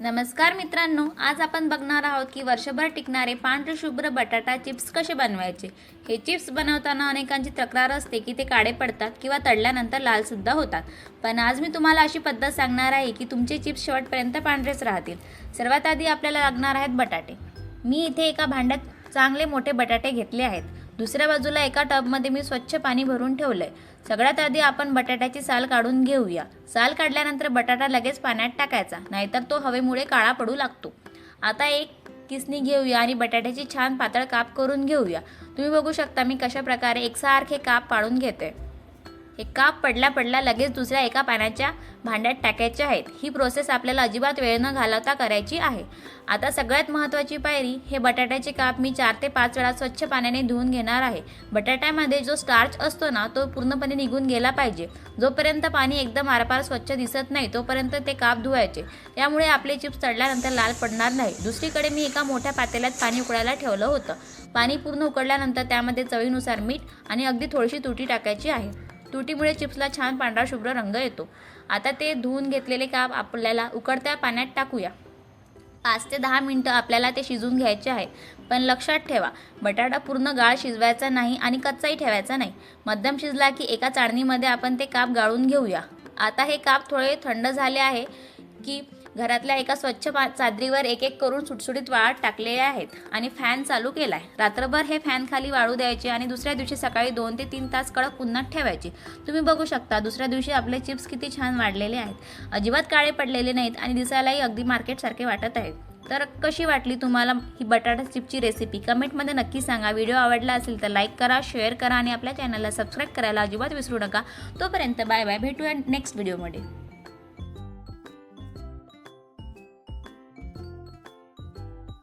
नमस्कार मित्रांनो, आज आपण बघणार आहोत की वर्षभर टिकणारे पांढरे शुभ्र बटाटा चिप्स कसे बनवायचे। हे चिप्स बनवताना अनेकांची तक्रार असते की ते काळे पडतात किंवा तळल्यानंतर लाल सुद्धा होतात। पण आज मी तुम्हाला अशी पद्धत सांगणार आहे की तुमचे चिप्स शेवटपर्यंत पांढरेच राहतील। सर्वात आधी आपल्याला लागणार आहेत बटाटे। मी इथे एका भांड्यात चांगले मोठे बटाटे घेतले आहेत। दुसऱ्या बाजूला एका टबमध्ये मी स्वच्छ पाणी भरून ठेवलंय। सगळ्यात आधी आपण बटाट्याची साल काढून घेऊया। साल काढल्यानंतर बटाटा लगेच पाण्यात टाकायचा, नाहीतर तो हवेमुळे काळा पडू लागतो। आता एक किसणी घेऊया आणि बटाट्याची छान पातळ काप करून घेऊया। तुम्ही बघू शकता मी कशा प्रकारे एकसारखे काप पाडून घेते। एक काप पडल्या लगेच दुसऱ्या एका पाण्याच्या भांड्यात टाकायचे आहेत। ही प्रोसेस आपल्याला अजिबात वेळ न घालवता करायची आहे। आता सगळ्यात महत्त्वाची पायरी, हे बटाट्याचे काप मी 4 ते 5 वेळा स्वच्छ पाण्याने धुवून घेणार आहे। बटाट्यामध्ये जो स्टार्च असतो ना, तो पूर्णपणे निघून गेला पाहिजे। जोपर्यंत पाणी एकदम आरपार स्वच्छ दिसत नाही तोपर्यंत ते काप धुवायचे। त्यामुळे आपले चिप्स तळल्यानंतर लाल पडणार नाही। दुसरीकडे मी एका मोठ्या पातेल्यात पाणी उकळायला ठेवलं होतं। पाणी पूर्ण उकळल्यानंतर त्यामध्ये चवीनुसार मीठ आणि अगदी थोडीशी तुरटी टाकायची आहे। तुरटीमुळे चिप्सला छान पांढरा शुभ्र रंग येतो। आता ते धुवून घेतलेले काप आपल्याला उकळत्या पाण्यात टाकूया। 5 ते 10 मिनिटं आपल्याला ते शिजवून घ्यायचे आहे। पण लक्षात ठेवा, बटाटा पूर्ण गाळ शिजवायचा नाही आणि कच्चाही ठेवायचा नाही। मध्यम शिजला की एका चाळणीमध्ये आपण ते काप गाळून घेऊया। आता हे काप थोडे थंड झाले आहे की घरातल्या एका स्वच्छ चादरीवर एक एक करून सुटसुटीत वाळत टाकलेले आहेत आणि फॅन चालू केलाय। रात्रभर हे फॅन खाली वाळू द्यायचे आणि दुसऱ्या दिवशी सकाळी 2 ते 3 तास कडक उन्हात ठेवायचे। तुम्ही बघू शकता दुसऱ्या दिवशी आपले चिप्स किती छान वाढलेले आहेत। अजिबात काळे पडलेले नाहीत आणि दिसायलाही अगदी मार्केटसारखे वाटत आहेत। तर कशी वाटली तुम्हाला ही बटाटा चिप्सची रेसिपी कमेंटमध्ये नक्की सांगा। व्हिडिओ आवडला असेल तर लाईक करा, शेअर करा आणि आपल्या चॅनलला सबस्क्राईब करायला अजिबात विसरू नका। तोपर्यंत बाय बाय, भेटूया नेक्स्ट व्हिडिओमध्ये।